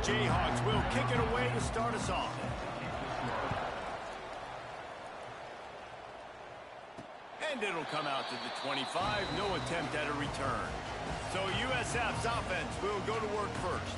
Jayhawks will kick it away to start us off. And it'll come out to the 25. No attempt at a return. So USF's offense will go to work first.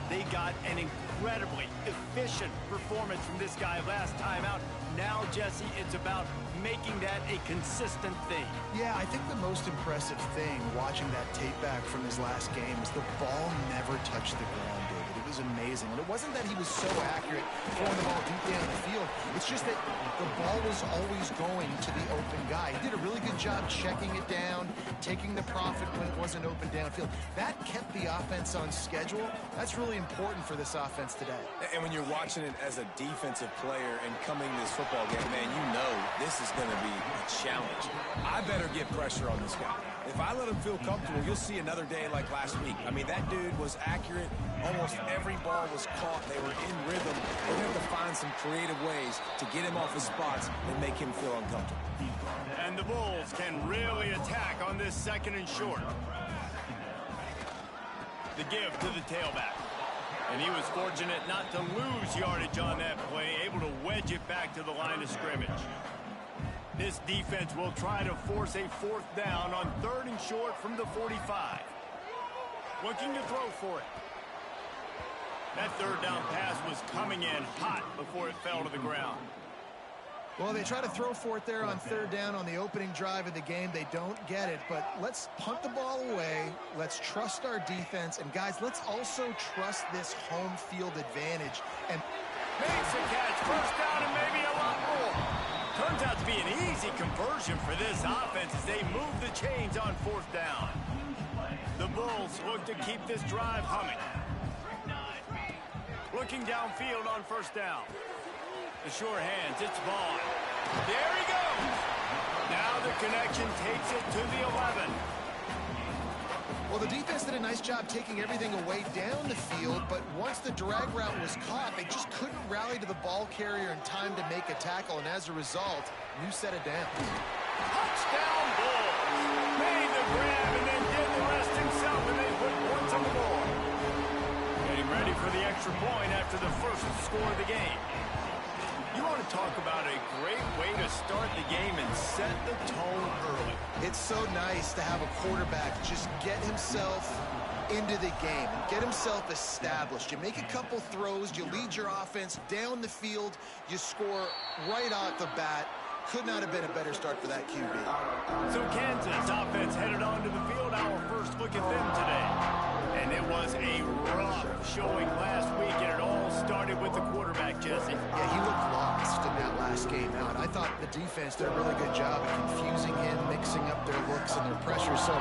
They got an incredibly efficient performance from this guy last time out. Now, Jesse, it's about making that a consistent thing. Yeah, I think the most impressive thing watching that tape back from his last game is the ball never touched the ground, David. It was amazing. And it wasn't that he was so accurate throwing the ball deep down the field. It's just that the ball was always going to the open guy. He did a really good job checking it down, taking the profit when it wasn't open downfield. That kept the offense on schedule. That's really important for this offense today. And when you're watching it as a defensive player and coming to this football game, man, you know this is going to be a challenge. I better get pressure on this guy. If I let him feel comfortable, you'll see another day like last week. I mean, that dude was accurate. Almost every ball was caught. They were in rhythm. We're going to have to find some creative ways to get him off his spots and make him feel uncomfortable. And the Bulls can really attack on this 2nd and short. The give to the tailback. And he was fortunate not to lose yardage on that play, able to wedge it back to the line of scrimmage. This defense will try to force a 4th down on 3rd and short from the 45. Looking to throw for it. That 3rd down pass was coming in hot before it fell to the ground. Well, they try to throw for it there on 3rd down on the opening drive of the game. They don't get it, but let's punt the ball away. Let's trust our defense. And, guys, let's also trust this home field advantage. And makes a catch, 1st down, and maybe a lot more. Turns out to be an easy conversion for this offense as they move the chains on 4th down. The Bulls look to keep this drive humming. Looking downfield on 1st down. The sure hands, it's Vaughn. There he goes. Now the connection takes it to the 11. Well, the defense did a nice job taking everything away down the field, but once the drag route was caught, they just couldn't rally to the ball carrier in time to make a tackle, and as a result, you set it down. Touchdown Bulls. Made the grab and then did the rest himself, and they put points on the board. Getting ready for the extra point after the first score of the game. You want to talk about a great way to start the game and set the tone early. It's so nice to have a quarterback just get himself into the game and get himself established. You make a couple throws, you lead your offense down the field, you score right off the bat. Could not have been a better start for that QB. So Kansas offense headed onto the field. Our first look at them today. And it was a rough showing last week, and it all started with the quarterback, Jesse. Yeah, he looked lost in that last game out. I thought the defense did a really good job of confusing him, mixing up their looks and their pressure. So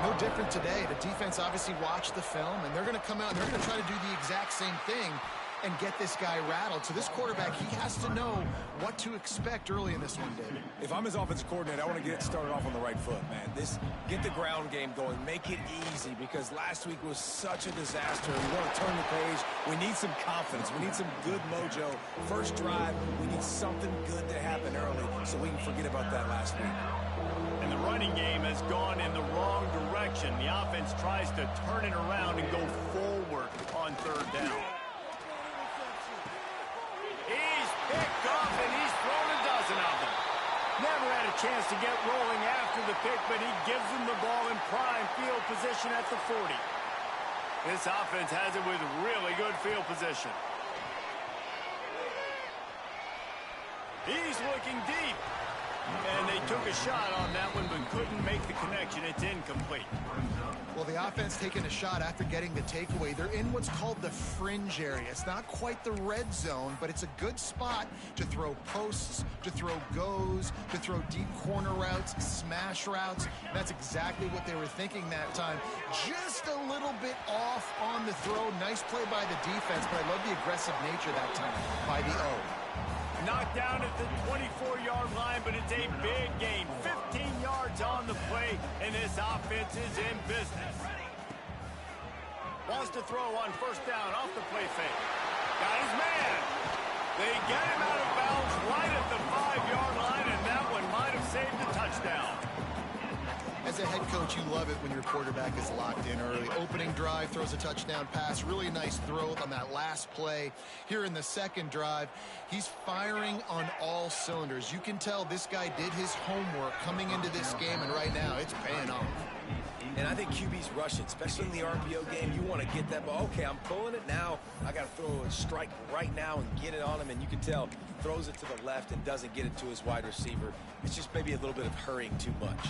no different today. The defense obviously watched the film, and they're going to come out and they're going to try to do the exact same thing and get this guy rattled. So this quarterback, he has to know what to expect early in this one, David. If I'm his offensive coordinator, I want to get it started off on the right foot, man. Get the ground game going. Make it easy, because last week was such a disaster. We want to turn the page. We need some confidence. We need some good mojo. First drive, we need something good to happen early so we can forget about that last week. And the running game has gone in the wrong direction. The offense tries to turn it around and go forward on 3rd down. He's picked off, and he's thrown a dozen of them. Never had a chance to get rolling after the pick, but he gives them the ball in prime field position at the 40. This offense has it with really good field position. He's looking deep. And they took a shot on that one, but couldn't make the connection. It's incomplete. Well, the offense taking a shot after getting the takeaway. They're in what's called the fringe area. It's not quite the red zone, but it's a good spot to throw posts, to throw goes, to throw deep corner routes, smash routes. And that's exactly what they were thinking that time. Just a little bit off on the throw. Nice play by the defense, but I love the aggressive nature that time by the O. Knocked down at the 24-yard line, but it's a big gain. 15 yards on the play, and this offense is in business. Wants to throw on 1st down off the play fake. Got his man. They get him out of bounds right at the 5-yard line, and that one might have saved the touchdown. As as a head coach, you love it when your quarterback is locked in early. Opening drive, throws a touchdown pass, really nice throw on that last play. Here in the second drive, he's firing on all cylinders. You can tell this guy did his homework coming into this game, and right now it's paying off. And I think QB's rush it, especially in the RPO game. You want to get that ball. Okay, I'm pulling it now. I got to throw a strike right now and get it on him. And you can tell, throws it to the left and doesn't get it to his wide receiver. It's just maybe a little bit of hurrying too much.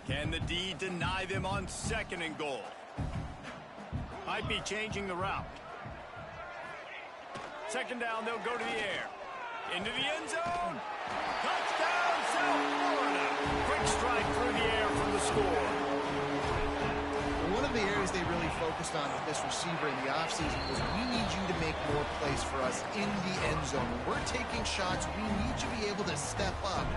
Can the D deny them on 2nd and goal? Might be changing the route. 2nd down, they'll go to the air. Into the end zone. Touchdown, South Florida. Quick strike through the air for the score. One of the areas they really focused on with this receiver in the offseason was we need you to make more plays for us in the end zone. When we're taking shots, we need you to be able to step up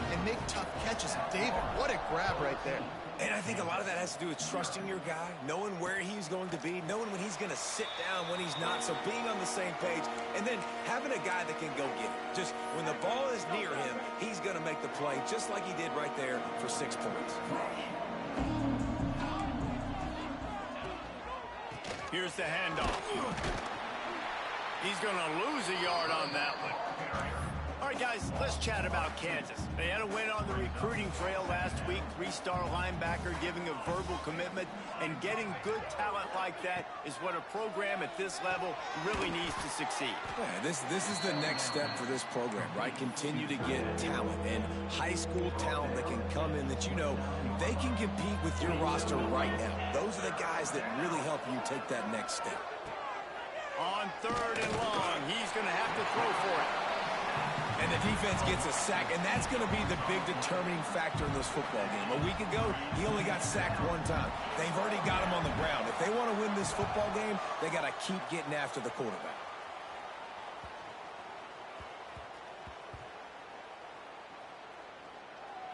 and make tough catches. And David, what a grab right there. And I think a lot of that has to do with trusting your guy, knowing where he's going to be, knowing when he's going to sit down, when he's not, so being on the same page, and then having a guy that can go get it. Just when the ball is near him, he's going to make the play, just like he did right there for 6 points. Here's the handoff. He's going to lose a yard on that one. All right, guys, let's chat about Kansas. They had a win on the recruiting trail last week. 3-star linebacker giving a verbal commitment, and getting good talent like that is what a program at this level really needs to succeed. Yeah, this is the next step for this program, right? Continue to get talent and high school talent that can come in that you know they can compete with your roster right now. Those are the guys that really help you take that next step. On 3rd and long, he's going to have to throw for it. And the defense gets a sack, and that's going to be the big determining factor in this football game. A week ago, he only got sacked 1 time. They've already got him on the ground. If they want to win this football game, they got to keep getting after the quarterback.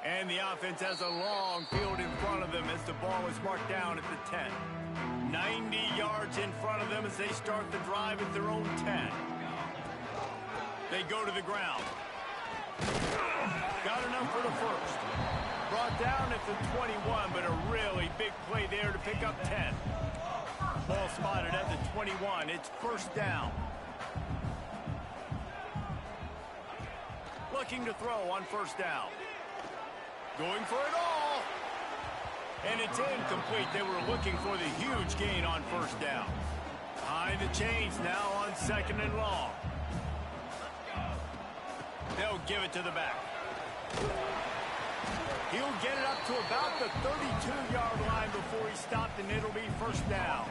And the offense has a long field in front of them as the ball is marked down at the 10. 90 yards in front of them as they start the drive at their own 10. They go to the ground. Got enough for the first. Brought down at the 21, but a really big play there to pick up 10. Ball spotted at the 21. It's 1st down. Looking to throw on 1st down. Going for it all. And it's incomplete. They were looking for the huge gain on 1st down. Behind the chains now on 2nd and long. They'll give it to the back. He'll get it up to about the 32-yard line before he's stopped, and it'll be 1st down.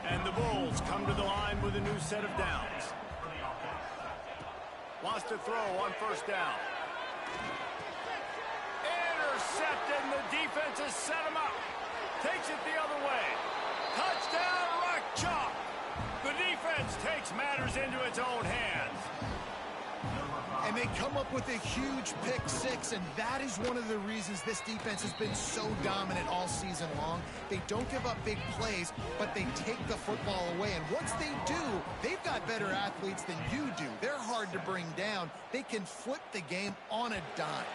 And the Bulls come to the line with a new set of downs. Wants to throw on 1st down. Intercepted, and the defense has set him up. Takes it the other way. Touchdown, Rock Chalk. The defense takes matters into its own hands. And they come up with a huge pick 6, and that is one of the reasons this defense has been so dominant all season long. They don't give up big plays, but they take the football away. And once they do, they've got better athletes than you do. They're hard to bring down. They can flip the game on a dime.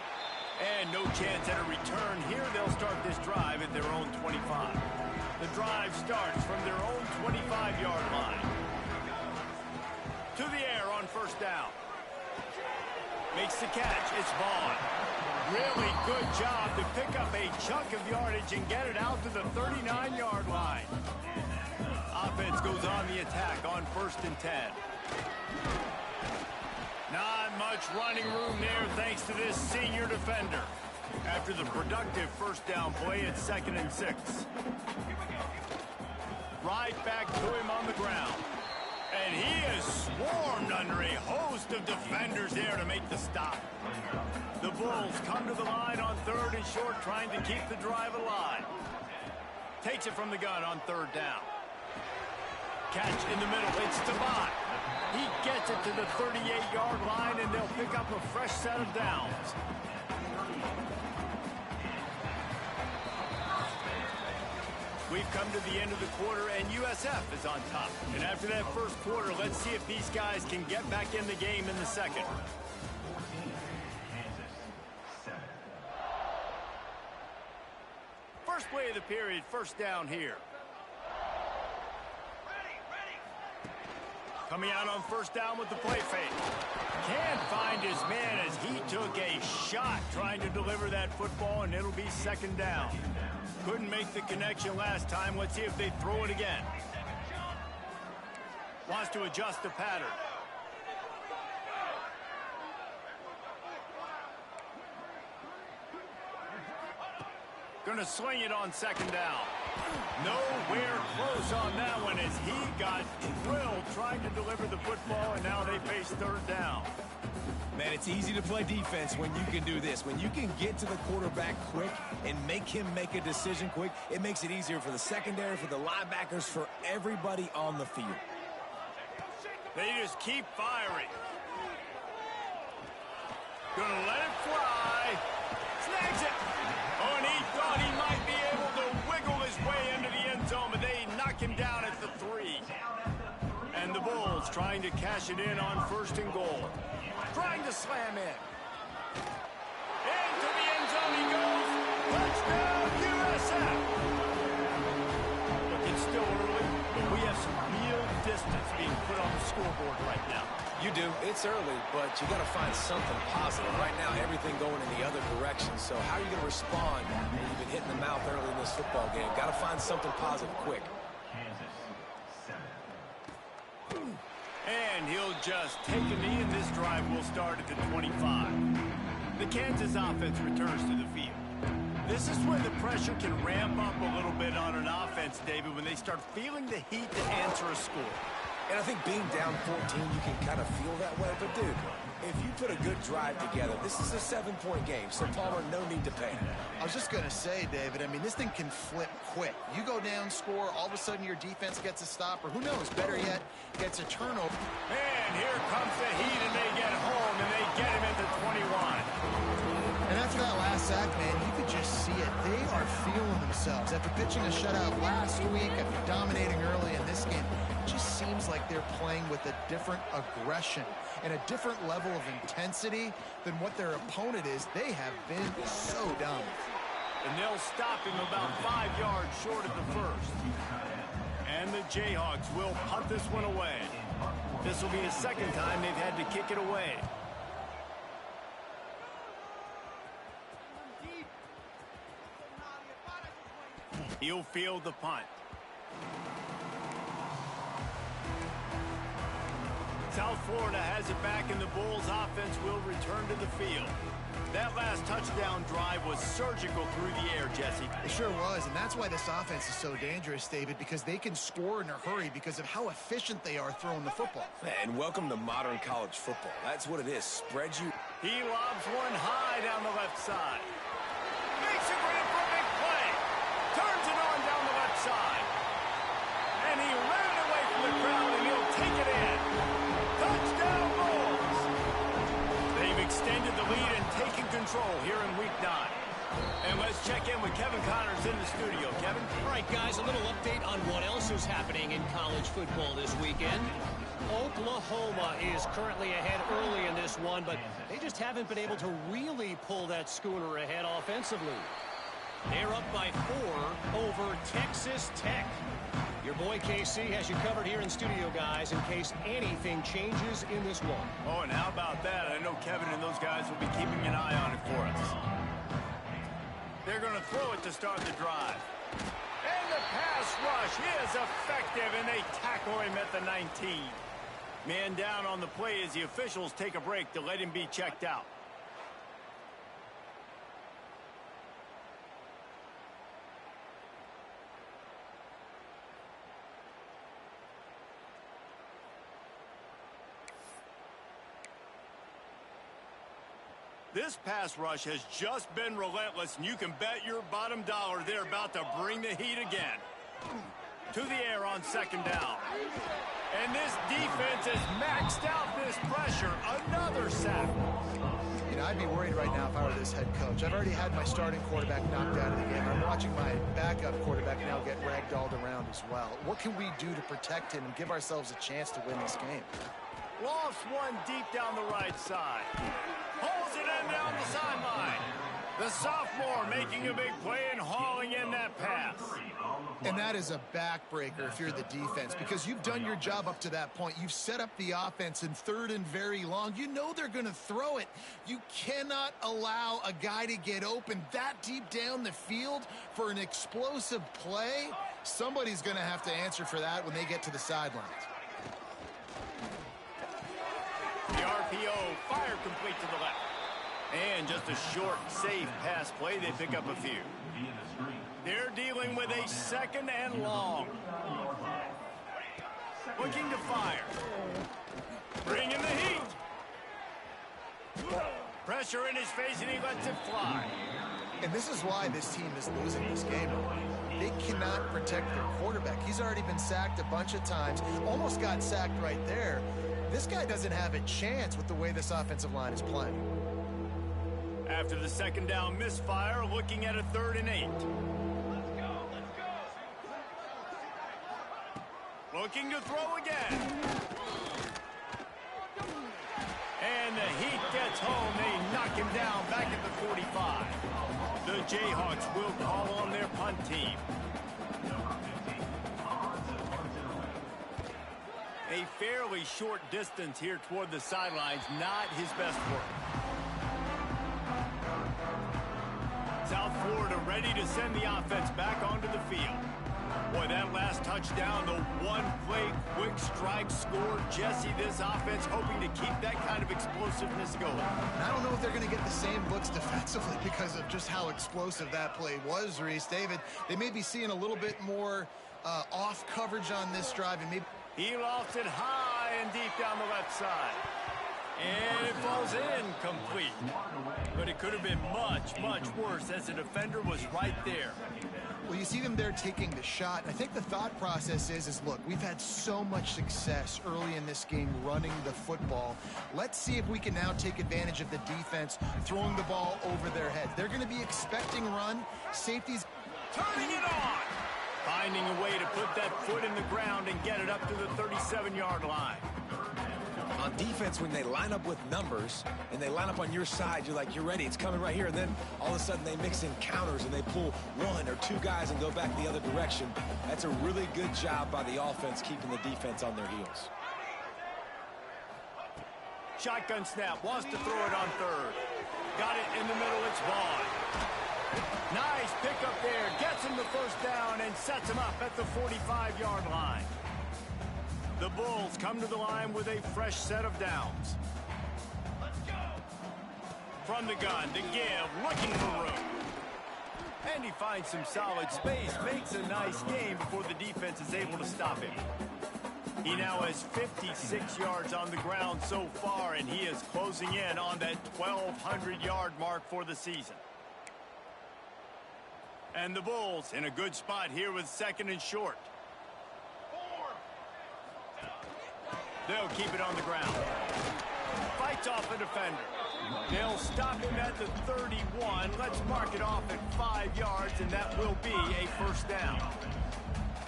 And no chance at a return here. They'll start this drive at their own 25. The drive starts from their own 25-yard line. To the air on 1st down. Makes the catch. It's Vaughn. Really good job to pick up a chunk of yardage and get it out to the 39-yard line. Offense goes on the attack on 1st and 10. Not much running room there thanks to this senior defender. After the productive 1st down play, it's 2nd and 6. Right back to him on the ground. And he is swarmed under a host of defenders there to make the stop. The Bulls come to the line on 3rd and short, trying to keep the drive alive. Takes it from the gun on 3rd down. Catch in the middle. It's Tabot. He gets it to the 38-yard line, and they'll pick up a fresh set of downs. We've come to the end of the quarter, and USF is on top. And after that 1st quarter, let's see if these guys can get back in the game in the 2nd. play of the period. First down here. Coming out on first down with the play fake. Can't find his man as he took a shot trying to deliver that football, and it'll be second down. Couldn't make the connection last time. Let's see if they throw it again. Wants to adjust the pattern. Gonna sling it on second down. Nowhere close on that one as he got drilled trying to deliver the football, and now they face third down. Man, it's easy to play defense when you can do this. When you can get to the quarterback quick and make him make a decision quick, it makes it easier for the secondary, for the linebackers, for everybody on the field. They just keep firing. Gonna let it fly. Snags it. Oh, and he thought he might be able to wiggle his way into the end zone, but they knock him down at the 3. And the Bulls trying to cash it in on first and goal. Trying to slam in. Into the end zone he goes. Touchdown, USF. Look, it's still early, but we have some real distance being put on the scoreboard right now. You do. It's early, but you got to find something positive. Right now, everything going in the other direction. So how are you going to respond when you've been hitting the mouth early in this football game? Got to find something positive quick. And he'll just take a knee, and this drive will start at the 25. The Kansas offense returns to the field. This is where the pressure can ramp up a little bit on an offense, David, when they start feeling the heat to answer a score. And I think being down 14, you can kind of feel that way. But, dude, if you put a good drive together, this is a 7-point game. So, Palmer, no need to panic. I was just going to say, David, I mean, this thing can flip quick. You go down, score, all of a sudden your defense gets a stop, or who knows, better yet, gets a turnover. And here comes the heat, and they get home, and they get him into 21. And after that last sack, man, you could just see it. They are feeling themselves. After pitching a shutout last week, after dominating early in this game, it just seems like they're playing with a different aggression and a different level of intensity than what their opponent is. They have been so dominant. And they'll stop him about 5 yards short of the first. And the Jayhawks will punt this one away. This will be the second time they've had to kick it away. He'll field the punt. South Florida has it back, and the Bulls offense will return to the field. That last touchdown drive was surgical through the air, Jesse. It sure was, and that's why this offense is so dangerous, David, because they can score in a hurry because of how efficient they are throwing the football. And welcome to modern college football. That's what it is. Spread you. He lobs one high down the left side. Makes a grab for a big play. Turns it on down the left side. And he ran it away from the crowd, and he'll take it in. Touchdown, Bulls. They've extended the lead and taken control here in Week 9. And let's check in with Kevin Connors in the studio. Kevin? All right, guys, a little update on what else is happening in college football this weekend. Oklahoma is currently ahead early in this one, but they just haven't been able to really pull that schooner ahead offensively. They're up by 4 over Texas Tech. Your boy KC has you covered here in studio, guys, in case anything changes in this one. Oh, and how about that? I know Kevin and those guys will be keeping an eye on it for us. They're going to throw it to start the drive. And the pass rush is effective, and they tackle him at the 19. Man down on the play as the officials take a break to let him be checked out. This pass rush has just been relentless, and you can bet your bottom dollar they're about to bring the heat again. To the air on second down. And this defense has maxed out this pressure. Another sack. You know, I'd be worried right now if I were this head coach. I've already had my starting quarterback knocked out of the game. I'm watching my backup quarterback now get ragdolled around as well. What can we do to protect him and give ourselves a chance to win this game? Lost one deep down the right side. Pulls it in down the sideline. The sophomore making a big play and hauling in that pass. And that is a backbreaker if you're the defense, because you've done your job up to that point. You've set up the offense in 3rd and very long. You know they're going to throw it. You cannot allow a guy to get open that deep down the field for an explosive play. Somebody's going to have to answer for that when they get to the sidelines. The RPO, fire complete to the left. And just a short, safe pass play. They pick up a few. They're dealing with a 2nd and long. Looking to fire. Bring in the heat. Pressure in his face, and he lets it fly. And this is why this team is losing this game. They cannot protect their quarterback. He's already been sacked a bunch of times. Almost got sacked right there. This guy doesn't have a chance with the way this offensive line is playing. After the 2nd down misfire, looking at a 3rd and 8. Looking to throw again. And the Heat gets home. They knock him down back at the 45. The Jayhawks will call on their punt team. A fairly short distance here toward the sidelines, not his best work. South Florida ready to send the offense back onto the field. Boy, that last touchdown, the one-play quick strike score. Jesse, this offense hoping to keep that kind of explosiveness going. And I don't know if they're going to get the same looks defensively because of just how explosive that play was, Reese. David, they may be seeing a little bit more off coverage on this drive. And maybe he lost it high and deep down the left side. And it falls incomplete. But it could have been much, much worse as the defender was right there. Well, you see them there taking the shot. I think the thought process is look, we've had so much success early in this game running the football. Let's see if we can now take advantage of the defense throwing the ball over their heads. They're going to be expecting run. Safeties turning it on. Finding a way to put that foot in the ground and get it up to the 37-yard line. On defense, when they line up with numbers and they line up on your side, you're like, you're ready, it's coming right here. And then all of a sudden they mix in counters and they pull 1 or 2 guys and go back the other direction. That's a really good job by the offense keeping the defense on their heels. Shotgun snap, wants to throw it on 3rd. Got it in the middle, it's Vaughn. Nice pickup there, gets him the 1st down and sets him up at the 45-yard line. The Bulls come to the line with a fresh set of downs. Let's go. From the gun, to give, looking for room. And he finds some solid space, makes a nice game before the defense is able to stop him. He now has 56 yards on the ground so far, and he is closing in on that 1,200-yard mark for the season. And the Bulls in a good spot here with 2nd and short. They'll keep it on the ground. Fights off a defender. They'll stop him at the 31. Let's mark it off at 5 yards, and that will be a 1st down.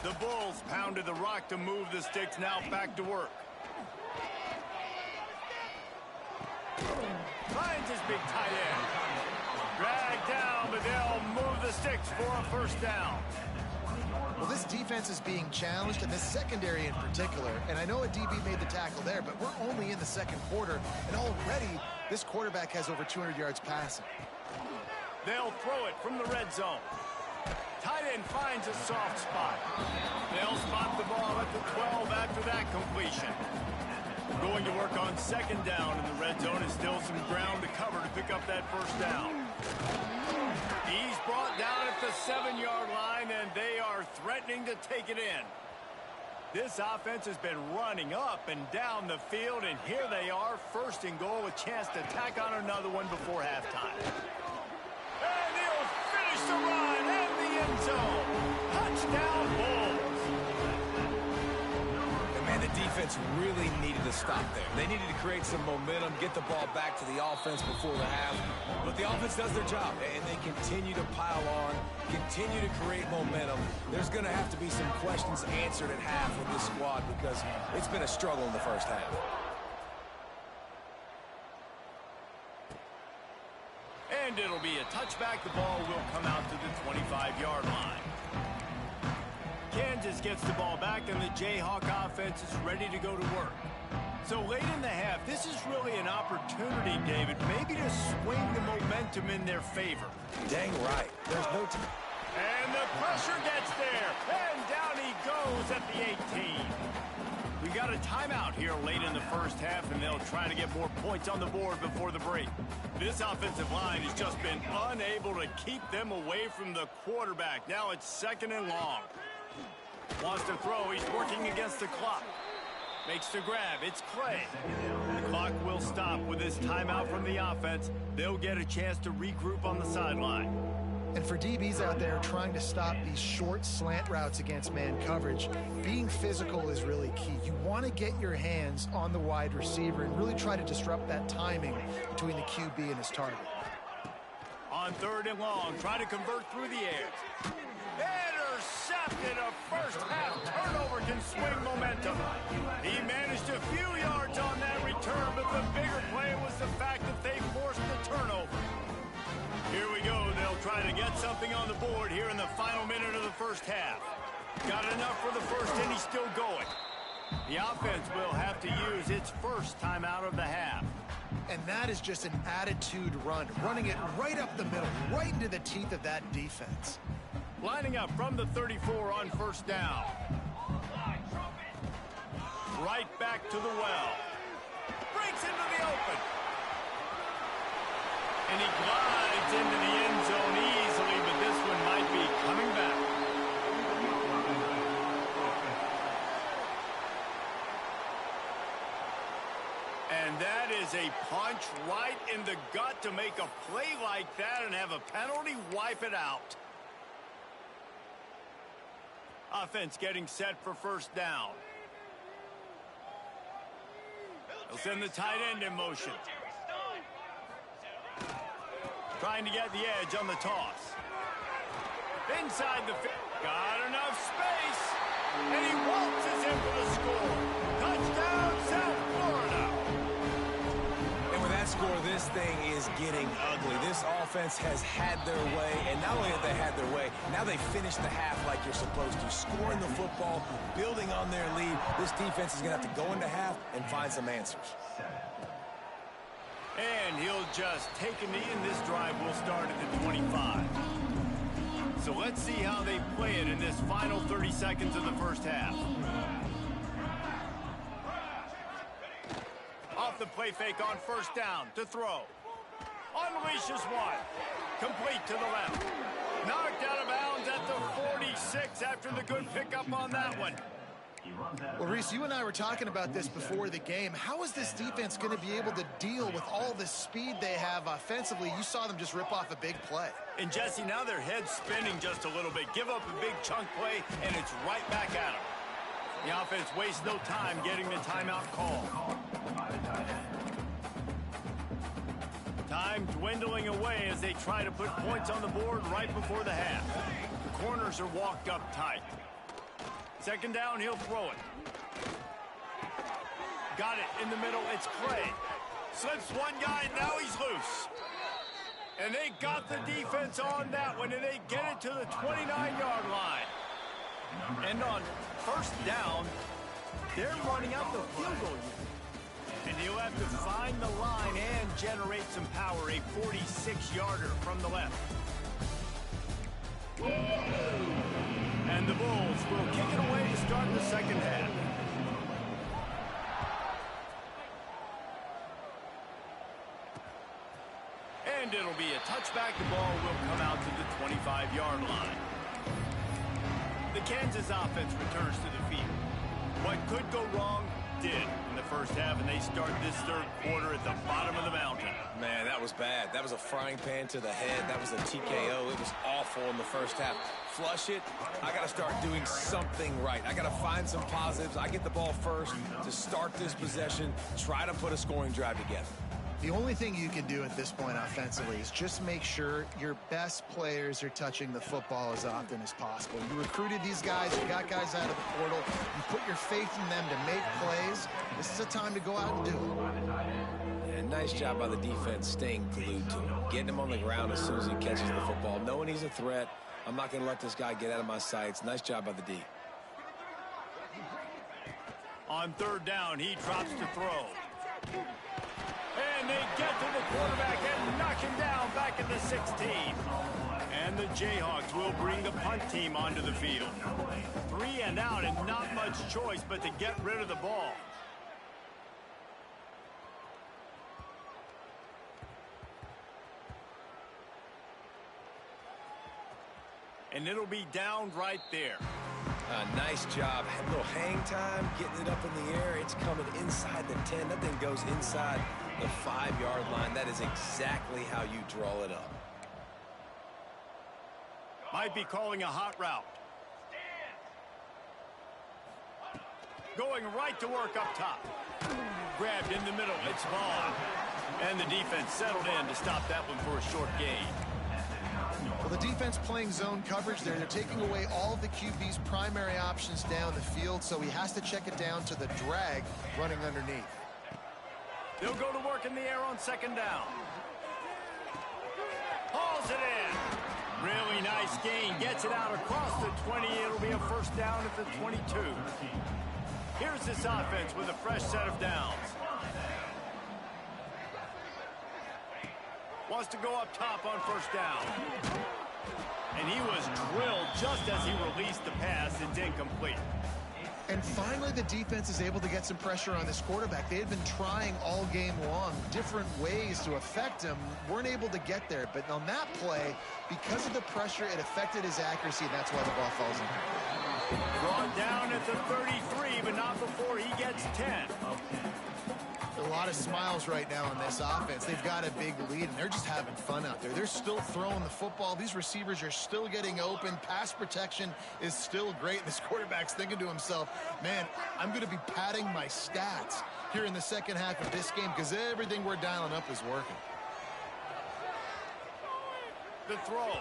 The Bulls pounded the rock to move the sticks. Now back to work. Finds his big tight end. Dragged down, but they'll move the sticks for a 1st down. Well, this defense is being challenged, and this secondary in particular. And I know a DB made the tackle there, but we're only in the 2nd quarter, and already this quarterback has over 200 yards passing. They'll throw it from the red zone. Tight end finds a soft spot. They'll spot the ball at the 12 after that completion. Going to work on 2nd down in the red zone, and still some ground to cover to pick up that 1st down. He's brought down at the 7-yard line, and they are threatening to take it in. This offense has been running up and down the field, and here they are, 1st and goal, a chance to tack on another one before halftime. And he'll finish the run in the end zone. Touchdown, Bulls. Man, the defense really needed to stop there. They needed to create some momentum, get the ball back to the offense before the half. But the offense does their job, and they continue to pile on, continue to create momentum. There's going to have to be some questions answered at half with this squad because it's been a struggle in the 1st half. And it'll be a touchback. The ball will come out to the 25-yard line. Kansas gets the ball back, and the Jayhawk offense is ready to go to work. So late in the half, this is really an opportunity, David, maybe to swing the momentum in their favor. Dang right. There's no time. And the pressure gets there, and down he goes at the 18. We got a timeout here late in the first half, and they'll try to get more points on the board before the break. This offensive line has just been unable to keep them away from the quarterback. Now it's 2nd and long. Wants to throw. He's working against the clock. Makes the grab. It's Clay. The clock will stop with this timeout from the offense. They'll get a chance to regroup on the sideline. And for DBs out there trying to stop these short slant routes against man coverage, being physical is really key. You want to get your hands on the wide receiver and really try to disrupt that timing between the QB and his target. On 3rd and long, try to convert through the air. Intercepted. A first-half turnover can swing momentum. He managed a few yards on that return, but the bigger play was the fact that they forced the turnover. Here we go. They'll try to get something on the board here in the final minute of the first half. Got enough for the first, and he's still going. The offense will have to use its first timeout of the half. And that is just an attitude run, running it right up the middle, right into the teeth of that defense. Lining up from the 34 on 1st down. Right back to the well. Breaks into the open. And he glides into the end zone easily, but this one might be coming back. And that is a punch right in the gut to make a play like that and have a penalty wipe it out. Offense getting set for 1st down. They'll send the tight end in motion. Trying to get the edge on the toss. Inside the field. Got enough space. And he waltzes in for the score. Touchdown, South Florida. And with that score, this thing is getting ugly. This offense has had their way, and not only have they had their way, now they finish the half like you're supposed to. Scoring the football, building on their lead. This defense is going to have to go into half and find some answers. And he'll just take a knee, and this drive will start at the 25. So let's see how they play it in this final 30 seconds of the first half. Off the play fake on 1st down to throw. Unleashes one. Complete to the left. Knocked out of bounds at the 46 after the good pickup on that one. Well, Reese, you and I were talking about this before the game. How is this defense going to be able to deal with all the speed they have offensively? You saw them just rip off a big play. And, Jesse, now their head's spinning just a little bit. Give up a big chunk play, and it's right back at them. The offense wastes no time getting the timeout call. Time dwindling away as they try to put points on the board right before the half. The corners are walked up tight. 2nd down, he'll throw it. Got it in the middle, it's Clay. Slips one guy, now he's loose. And they got the defense on that one, and they get it to the 29-yard line. And on 1st down, they're running out the field goal unit. And he'll have to find the line and generate some power, a 46-yarder from the left. And the Bulls will kick it away to start the 2nd half. And it'll be a touchback. The ball will come out to the 25-yard line. The Kansas offense returns to the field. What could go wrong did in the first half, and they start this 3rd quarter at the bottom of the mountain. Man, that was bad. That was a frying pan to the head. That was a TKO. It was awful in the first half. Flush it. I got to start doing something right. I got to find some positives. I get the ball first to start this possession, try to put a scoring drive together. The only thing you can do at this point offensively is just make sure your best players are touching the football as often as possible. You recruited these guys, you got guys out of the portal, you put your faith in them to make plays. This is a time to go out and do it. Yeah, nice job by the defense staying glued to him, getting him on the ground as soon as he catches the football, knowing he's a threat. I'm not going to let this guy get out of my sights. Nice job by the D. On third down, he drops to throw. And they get to the quarterback and knock him down back at the 16. And the Jayhawks will bring the punt team onto the field. 3 and out and not much choice but to get rid of the ball. And it'll be down right there. Nice job. A little hang time, getting it up in the air. It's coming inside the 10. That thing goes inside the 5-yard line. That is exactly how you draw it up. Might be calling a hot route. Going right to work up top. Grabbed in the middle. It's ball. And the defense settled in to stop that one for a short gain. Well, the defense playing zone coverage there. They're taking away all of the QB's primary options down the field, so he has to check it down to the drag running underneath. They'll go to work in the air on second down. Hauls it in. Really nice gain. Gets it out across the 20. It'll be a first down at the 22. Here's this offense with a fresh set of downs. Wants to go up top on first down. And he was drilled just as he released the pass. It's incomplete. And finally, the defense is able to get some pressure on this quarterback. They had been trying all game long different ways to affect him. Weren't able to get there. But on that play, because of the pressure, it affected his accuracy, and that's why the ball falls in. Brought down at the 33, but not before he gets 10. A lot of smiles right now on this offense. They've got a big lead, and they're just having fun out there. They're still throwing the football. These receivers are still getting open. Pass protection is still great. This quarterback's thinking to himself, man, I'm going to be padding my stats here in the second half of this game because everything we're dialing up is working. The throw.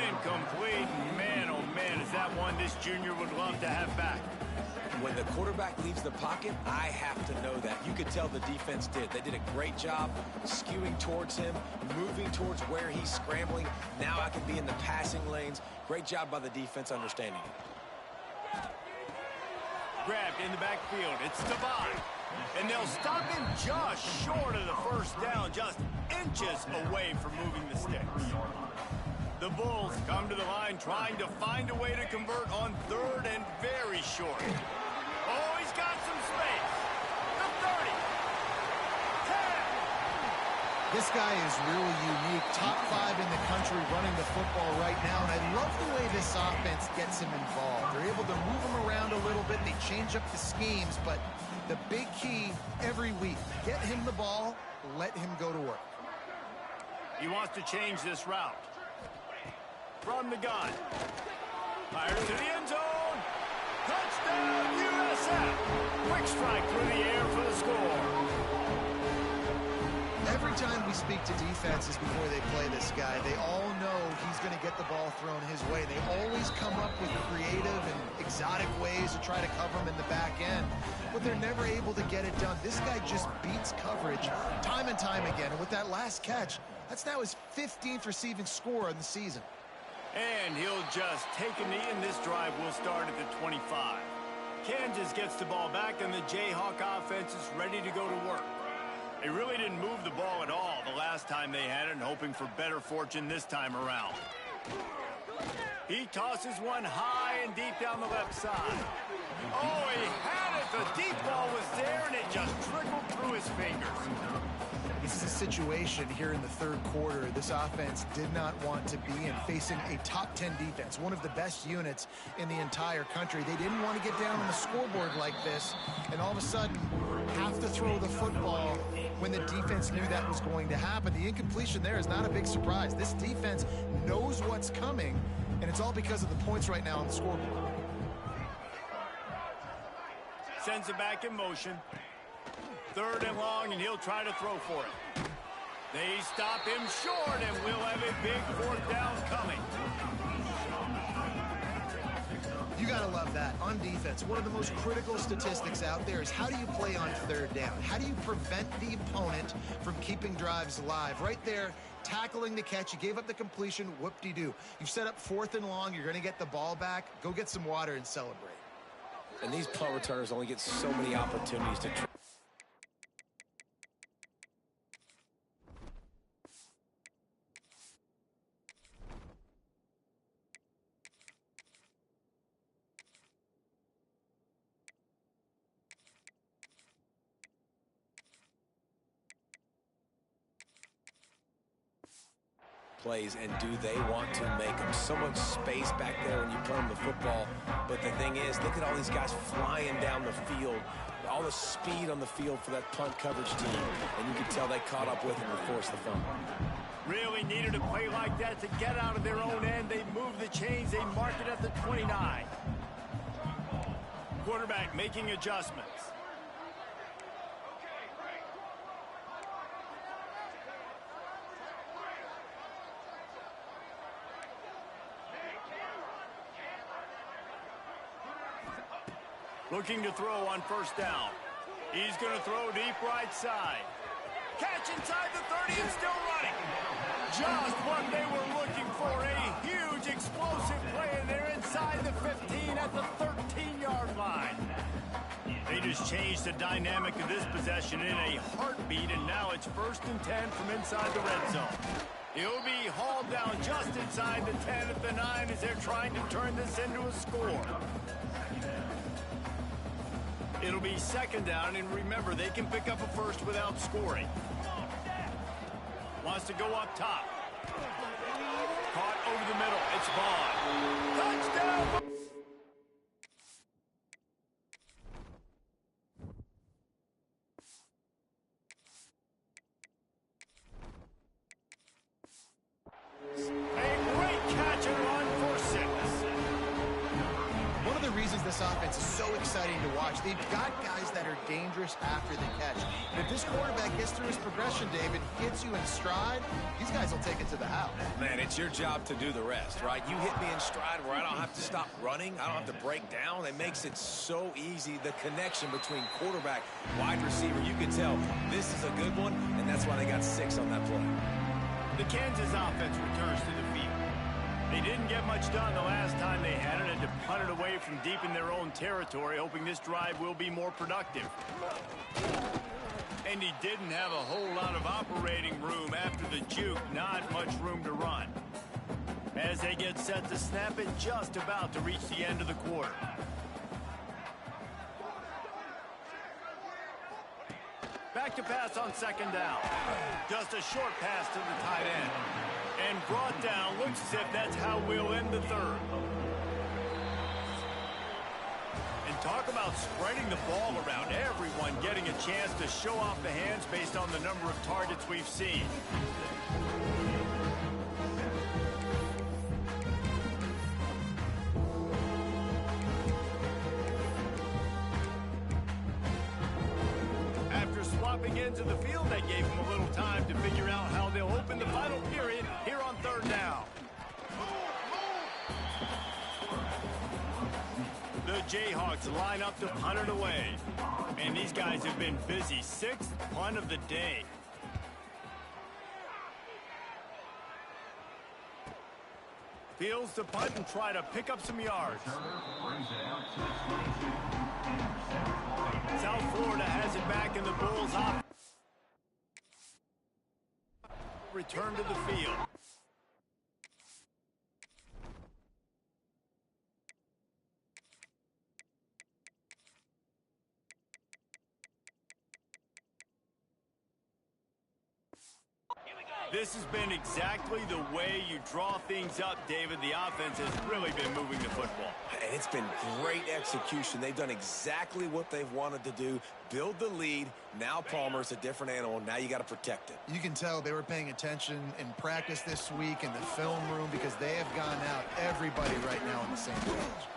Incomplete. Man, oh man, is that one this junior would love to have back. When the quarterback leaves the pocket, I have to know that. You could tell the defense did. They did a great job skewing towards him, moving towards where he's scrambling. Now I can be in the passing lanes. Great job by the defense understanding it. Grabbed in the backfield. It's Devine. And they'll stop him just short of the first down, just inches away from moving the sticks. The Bulls come to the line trying to find a way to convert on third and very short. Oh, he's got some space. The 30. 10. This guy is really unique. Top 5 in the country running the football right now, and I love the way this offense gets him involved. They're able to move him around a little bit. They change up the schemes, but the big key every week, get him the ball, let him go to work. He wants to change this route. From the gun. Fires to the end zone. Touchdown, USF. Quick strike through the air for the score. Every time we speak to defenses before they play this guy, they all know he's going to get the ball thrown his way. They always come up with creative and exotic ways to try to cover him in the back end, but they're never able to get it done. This guy just beats coverage time and time again, and with that last catch, that's now his 15th receiving score of the season. And he'll just take a knee, and this drive will start at the 25. Kansas gets the ball back, and the Jayhawk offense is ready to go to work. They really didn't move the ball at all the last time they had it, and hoping for better fortune this time around. He tosses one high and deep down the left side. Oh, he had it. The deep ball was there, and it just trickled through his fingers. This is a situation here in the third quarter this offense did not want to be in, facing a top 10 defense, one of the best units in the entire country. They didn't want to get down on the scoreboard like this, and all of a sudden have to throw the football when the defense knew that was going to happen. The incompletion there is not a big surprise. This defense knows what's coming, and it's all because of the points right now on the scoreboard. Sends it back in motion. 3rd and long, and he'll try to throw for it. They stop him short, and we'll have a big 4th down coming. You got to love that. On defense, one of the most critical statistics out there is how do you play on 3rd down? How do you prevent the opponent from keeping drives alive? Right there, tackling the catch. You gave up the completion. Whoop-de-doo. You've set up 4th and long. You're going to get the ball back. Go get some water and celebrate. And these punt returners only get so many opportunities to plays, and do they want to make them? So much space back there when you play them the football. But the thing is, look at all these guys flying down the field, all the speed on the field for that punt coverage team, and you can tell they caught up with them and forced the fumble. Really needed a play like that to get out of their own end. They move the chains. They mark it at the 29. Quarterback making adjustments. Looking to throw on 1st down. He's going to throw deep right side. Catch inside the 30 and still running. Just what they were looking for. A huge explosive play, and they're inside the 15 at the 13-yard line. They just changed the dynamic of this possession in a heartbeat, and now it's 1st and 10 from inside the red zone. He'll be hauled down just inside the 10 at the 9 as they're trying to turn this into a score. It'll be 2nd down, and remember, they can pick up a 1st without scoring. Wants to go up top. Caught over the middle. It's Vaughn. Touchdown! A great catch and run for 6. One of the reasons this offense is so exciting to watch, they've got guys that are dangerous after the catch. And if this quarterback gets through his progression, David, gets you in stride, these guys will take it to the house. Man, it's your job to do the rest, right? You hit me in stride where I don't have to stop running. I don't have to break down. It makes it so easy. The connection between quarterback, wide receiver, you can tell this is a good one, and that's why they got 6 on that play. The Kansas offense returns to the field. They didn't get much done the last time they had it, and to punt it away from deep in their own territory, hoping this drive will be more productive. And he didn't have a whole lot of operating room after the juke, not much room to run. As they get set to snap it, just about to reach the end of the quarter. Back to pass on 2nd down. Just a short pass to the tight end. And brought down. Looks as if that's how we'll end the 3rd. And talk about spreading the ball around. Everyone getting a chance to show off the hands based on the number of targets we've seen. Swapping ends of the field, that gave them a little time to figure out how they'll open the final period here on 3rd down. The Jayhawks line up to punt it away. And these guys have been busy. 6th punt of the day. Fields to punt and try to pick up some yards. South Florida has it back in the Bulls' hop. Return to the field. This has been exactly the way you draw things up, David. The offense has really been moving the football. And it's been great execution. They've done exactly what they've wanted to do. Build the lead. Now Palmer's a different animal. Now you got to protect it. You can tell they were paying attention in practice this week in the film room because they have gone out, everybody right now on the same page.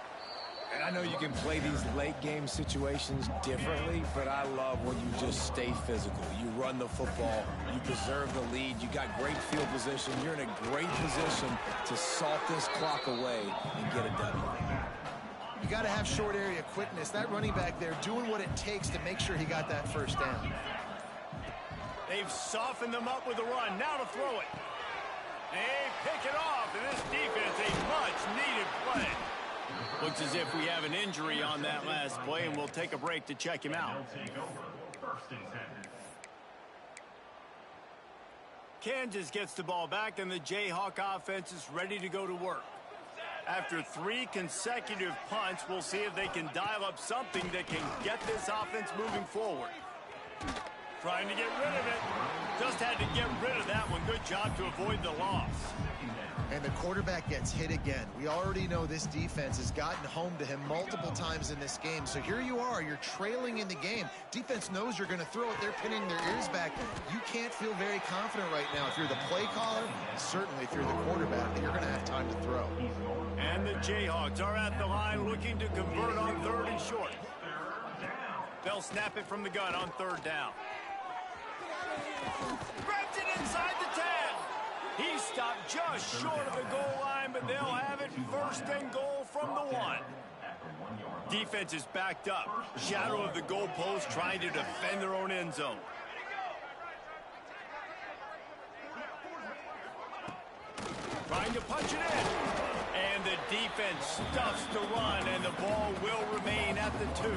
And I know you can play these late-game situations differently, but I love when you just stay physical. You run the football, you preserve the lead, you got great field position, you're in a great position to salt this clock away and get a W. You got to have short area quickness. That running back there doing what it takes to make sure he got that first down. They've softened them up with a run. Now to throw it. They pick it off, and this defense, a much-needed play. Looks as if we have an injury on that last play, and we'll take a break to check him out. Kansas gets the ball back, and the Jayhawk offense is ready to go to work. After 3 consecutive punts, we'll see if they can dial up something that can get this offense moving forward. Trying to get rid of it. Just had to get rid of that one. Good job to avoid the loss. And the quarterback gets hit again. We already know this defense has gotten home to him multiple times in this game. So here you are, you're trailing in the game. Defense knows you're going to throw it. They're pinning their ears back. You can't feel very confident right now. If you're the play caller, certainly if you're the quarterback, that you're going to have time to throw. And the Jayhawks are at the line looking to convert on 3rd and short. They'll snap it from the gun on 3rd down. Grabs it inside the 10. He stopped just short of the goal line, but they'll have it 1st and goal from the 1. Defense is backed up. Shadow of the goalpost trying to defend their own end zone. Trying to punch it in. And the defense stuffs the run, and the ball will remain at the 2.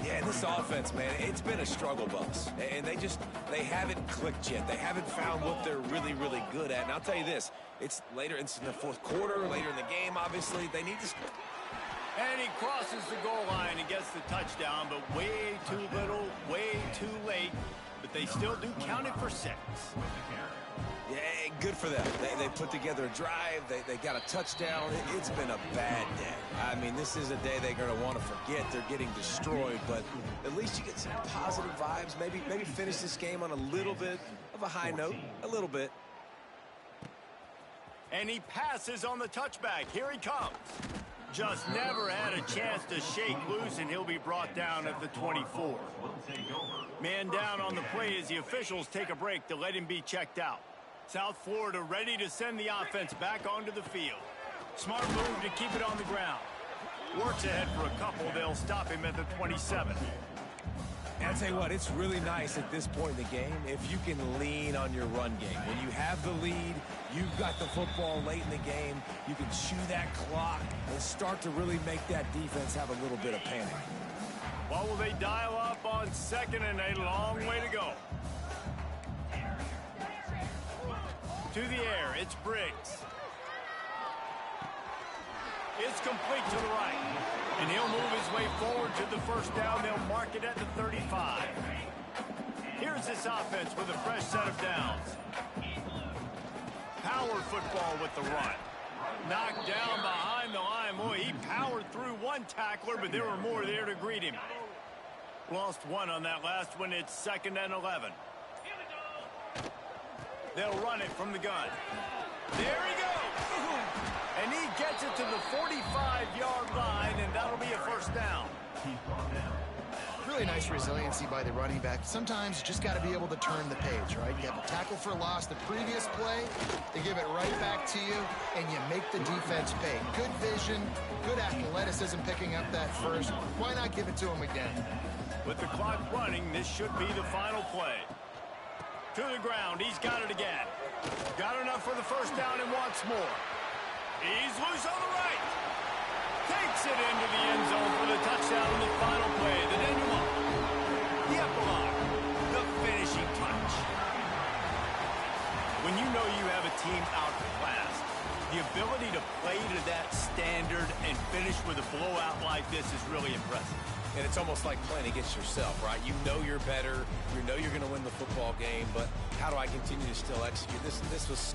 Yeah, this offense, man, it's been a struggle bus. And they haven't clicked yet. They haven't found what they're really, really good at. And I'll tell you this, it's later, it's in the 4th quarter, later in the game, obviously. They need to... And he crosses the goal line and gets the touchdown, but way too little, way too late. But they still do count it for 6. Yeah, good for them. They put together a drive. They got a touchdown. It's been a bad day. I mean, this is a day they're going to want to forget. They're getting destroyed, but at least you get some positive vibes. Maybe finish this game on a little bit of a high note. A little bit. And he passes on the touchback. Here he comes. Just never had a chance to shake loose, and he'll be brought down at the 24. Man down on the play as the officials take a break to let him be checked out. South Florida ready to send the offense back onto the field. Smart move to keep it on the ground. Works ahead for a couple. They'll stop him at the 27. And I'll tell you what, it's really nice at this point in the game if you can lean on your run game. When you have the lead, you've got the football late in the game, you can chew that clock and start to really make that defense have a little bit of panic. What will they dial up on 2nd and a long way to go? To the air, it's Briggs. It's complete to the right. And he'll move his way forward to the 1st down. They'll mark it at the 35. Here's this offense with a fresh set of downs. Power football with the run. Knocked down behind the line. Boy, he powered through one tackler, but there were more there to greet him. Lost 1 on that last one. It's 2nd and 11. They'll run it from the gun. There he goes. And he gets it to the 45-yard line, and that'll be a 1st down. Really nice resiliency by the running back. Sometimes you just got to be able to turn the page, right? You have a tackle for loss the previous play. They give it right back to you, and you make the defense pay. Good vision, good athleticism picking up that first. Why not give it to him again? With the clock running, this should be the final play. To the ground, he's got it again. Got enough for the 1st down and wants more. He's loose on the right. Takes it into the end zone for the touchdown in the final play. The denouement. The epilogue. The finishing touch. When you know you have a team outclassed, the ability to play to that standard and finish with a blowout like this is really impressive. And it's almost like playing against yourself, right? You know you're better. You know you're going to win the football game, but how do I continue to still execute? This was